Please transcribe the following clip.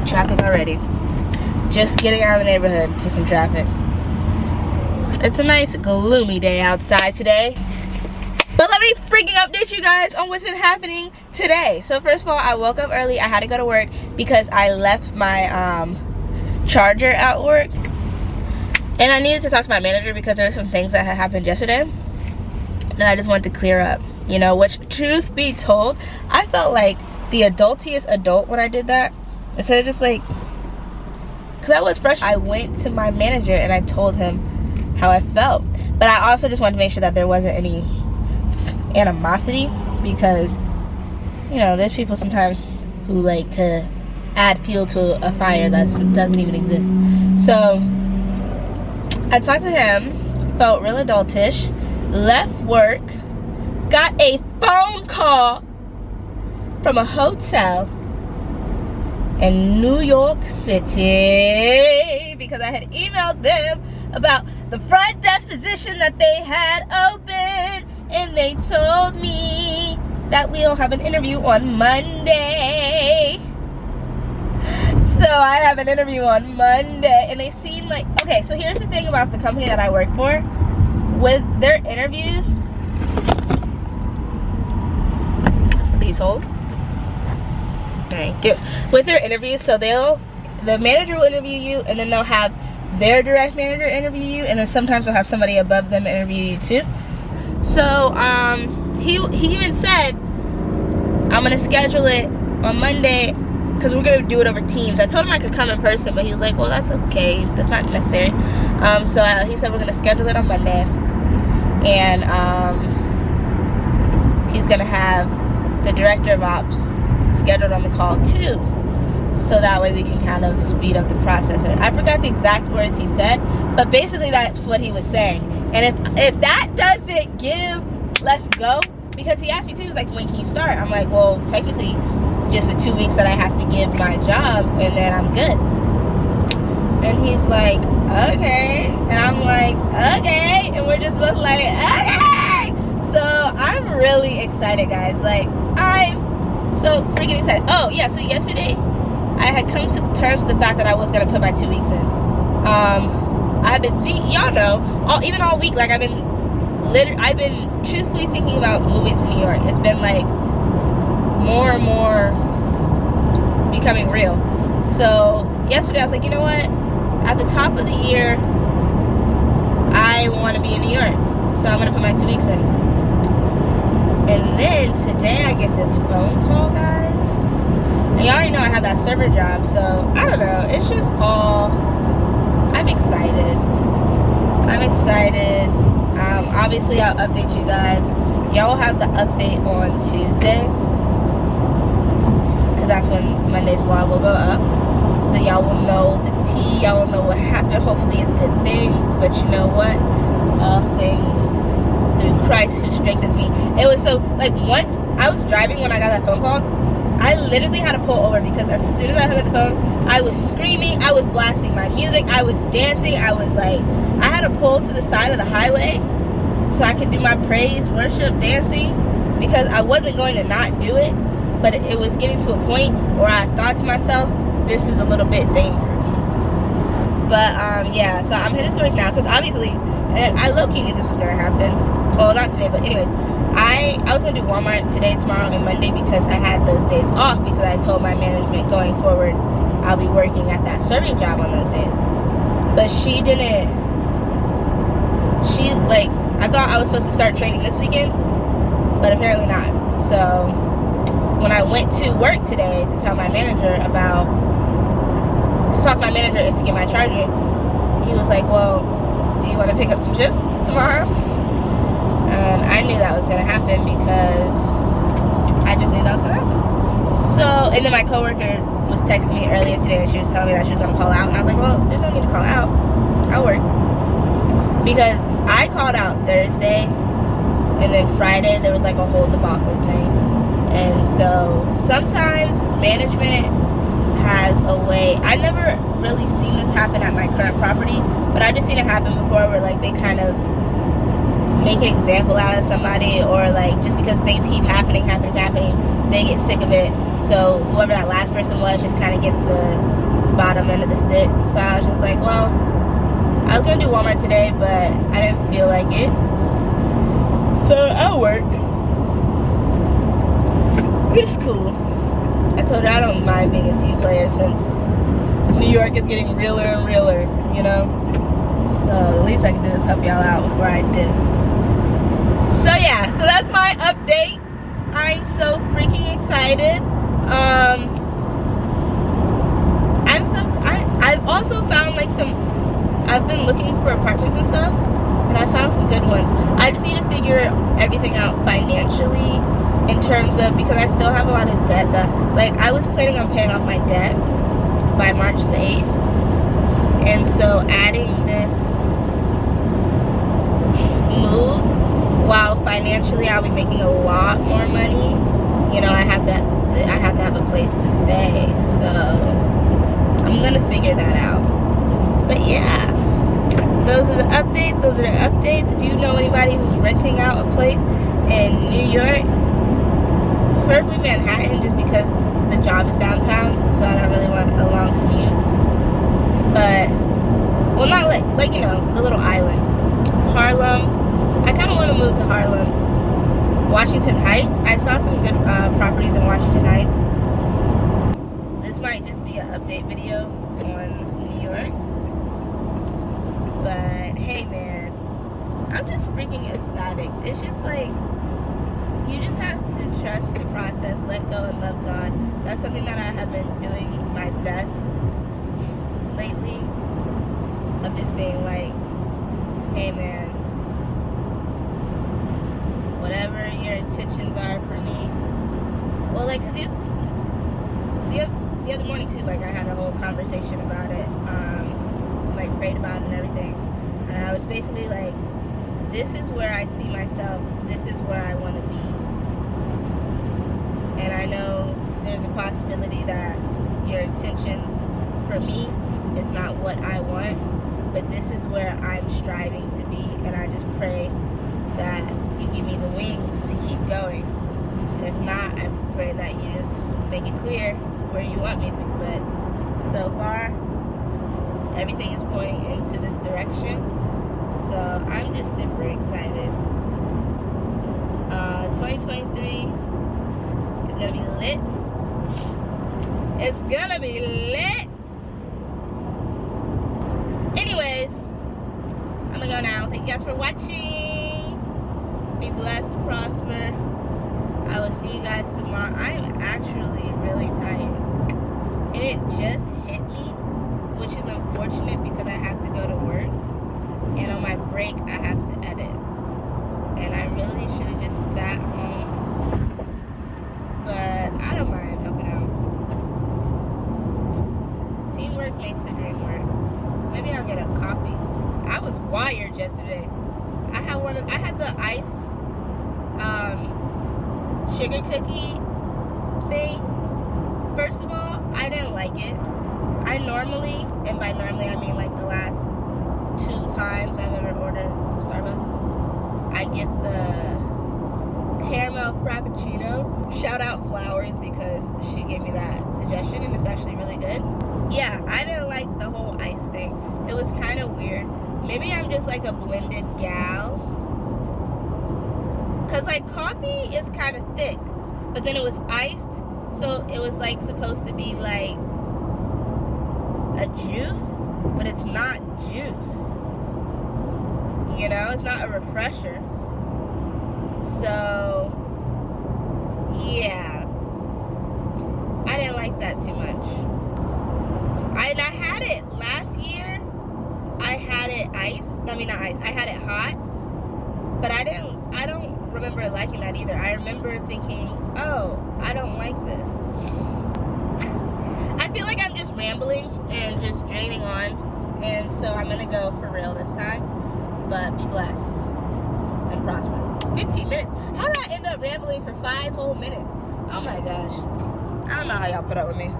traffic already. Just getting out of the neighborhood to some traffic. It's a nice gloomy day outside today. But let me freaking update you guys on what's been happening today. So first of all, I woke up early. I had to go to work because I left my charger at work. And I needed to talk to my manager because there were some things that had happened yesterday that I just wanted to clear up. You know, which, truth be told, I felt like the adultiest adult when I did that. Instead of just like, because I was fresh. I went to my manager and I told him how I felt. But I also just wanted to make sure that there wasn't any animosity, because, you know, there's people sometimes who like to add fuel to a fire that doesn't even exist. So I talked to him, felt real adultish, left work, got a phone call from a hotel in New York City because I had emailed them about the front desk position that they had open, and they told me that we'll have an interview on Monday. So I have an interview on Monday, and they seem like, okay, so here's the thing about the company that I work for. With their interviews, please hold. Thank you. With their interviews, so the manager will interview you, and then they'll have their direct manager interview you, and then sometimes they'll have somebody above them interview you too. So he even said, I'm gonna schedule it on Monday because we're gonna do it over Teams. I told him I could come in person, but he was like, well, that's okay, that's not necessary. So he said we're gonna schedule it on Monday, and he's gonna have the director of ops scheduled on the call too, so that way we can kind of speed up the process. I forgot the exact words he said, but basically that's what he was saying. And if that doesn't give, let's go, because he asked me too, he was like, when can you start? I'm like, well, technically just the 2 weeks that I have to give my job, and then I'm good. And he's like, okay. And I'm like, okay. And we're just both like, okay. So I'm really excited, guys. Like, I'm so freaking excited. Oh yeah, so yesterday I had come to terms with the fact that I was gonna put my 2 weeks in. I've been thinking, y'all know, even all week, like I've been truthfully thinking about moving to New York. It's been like more and more becoming real. So yesterday I was like, you know what? At the top of the year, I want to be in New York, so I'm gonna put my 2 weeks in. And then today I get this phone call, guys. And you already know I have that server job, so I don't know. It's just all, I'm excited. I'm excited. Obviously, I'll update you guys. Y'all will have the update on Tuesday, because that's when Monday's vlog will go up. So y'all will know the tea. Y'all will know what happened. Hopefully it's good things. But you know what? All things through Christ who strengthens me. It was so, like, once I was driving when I got that phone call, I literally had to pull over, because as soon as I hung up the phone, I was screaming, I was blasting my music, I was dancing, I was like, I had to pull to the side of the highway so I could do my praise, worship, dancing, because I wasn't going to not do it, but it was getting to a point where I thought to myself, this is a little bit dangerous. But yeah, so I'm headed to work now, because obviously, and I low-key knew this was going to happen. Well, not today, but anyways, I was going to do Walmart today, tomorrow, and Monday, because I had those days off, because I told my management going forward I'll be working at that serving job on those days. But she didn't, like, I thought I was supposed to start training this weekend, but apparently not. So when I went to work today to tell my manager about, to talk to my manager and to get my charger, he was like, well, do you want to pick up some shifts tomorrow? And I knew that was going to happen, because I just knew that was going to happen. So, and then my coworker was texting me earlier today, and she was telling me that she was going to call out. And I was like, well, there's no need to call out. I'll work. Because I called out Thursday, and then Friday there was like a whole debacle thing. And so sometimes management has a way, I never really seen this happen at my current property, but I've just seen it happen before, where like they kind of make an example out of somebody, or like just because things keep happening, they get sick of it. So whoever that last person was just kind of gets the bottom end of the stick. So I was just like, well, I was gonna do Walmart today, but I didn't feel like it. So I'll work. It's cool. I told her I don't mind being a team player since New York is getting realer and realer, you know? So the least I can do is help y'all out with what I did. So yeah, so that's my update. I'm so freaking excited. I've also found like I've been looking for apartments and stuff, and I found some good ones. I just need to figure everything out financially in terms of, because I still have a lot of debt that, like, I was planning on paying off my debt by March the 8th. And so adding this move, while financially I'll be making a lot more money, you know, I have to have a place to stay. So I'm gonna figure that out. But yeah, those are the updates. If you know anybody who's renting out a place in New York, preferably Manhattan, just because the job is downtown, so I don't really want a long commute. But, well, not like you know, the little island. Harlem, I kind of want to move to Harlem. Washington Heights, I saw some good properties in Washington Heights. This might just be an update video on New York. But, hey man, I'm just freaking ecstatic. It's just like, you just have to trust the process, let go, and love God. That's something that I have been doing my best lately. Of just being like, hey man, whatever your intentions are for me. Well, like, cause the other morning too, like I had a whole conversation about it, like prayed about it and everything. And I was basically like, this is where I see myself. This is where I want to be. And I know there's a possibility that your intentions for me is not what I want, but this is where I'm striving to be. And I just pray that you give me the wings to keep going. And if not, I pray that you just make it clear where you want me to be. But so far, everything is pointing into this direction. So I'm just super excited. 2023 is gonna be lit. It's gonna be lit. Anyways, I'm gonna go now. Thank you guys for watching. Be blessed, prosper. I will see you guys tomorrow. I am actually really tired. And it just hit me, which is unfortunate because I have to go to work. And on my break, I have to edit. And I really should have just sat home. But I don't mind helping out. Teamwork makes the dream work. Maybe I'll get a coffee. I was wired yesterday. I had the ice sugar cookie thing. First of all, I didn't like it. I normally, and by normally I mean like the last 2 times I've ever ordered Starbucks, I get the caramel frappuccino. Shout out Flowers because she gave me that suggestion and it's actually really good. Yeah, I didn't like the whole ice thing. It was kind of weird. Maybe I'm just like a blended gal. Cause like coffee is kind of thick, but then it was iced, so it was like supposed to be like a juice, but it's not juice. You know, it's not a refresher. So yeah, I didn't like that too much. And I had it last year. I had it iced. I mean not iced. I had it hot, but I don't remember liking that either. I remember thinking, oh, I don't like this. I feel like I'm just rambling and just draining on, and so I'm gonna go for real this time. But be blessed and prosper. 15 minutes. How did I end up rambling for 5 whole minutes? Oh my gosh. I don't know how y'all put up with me.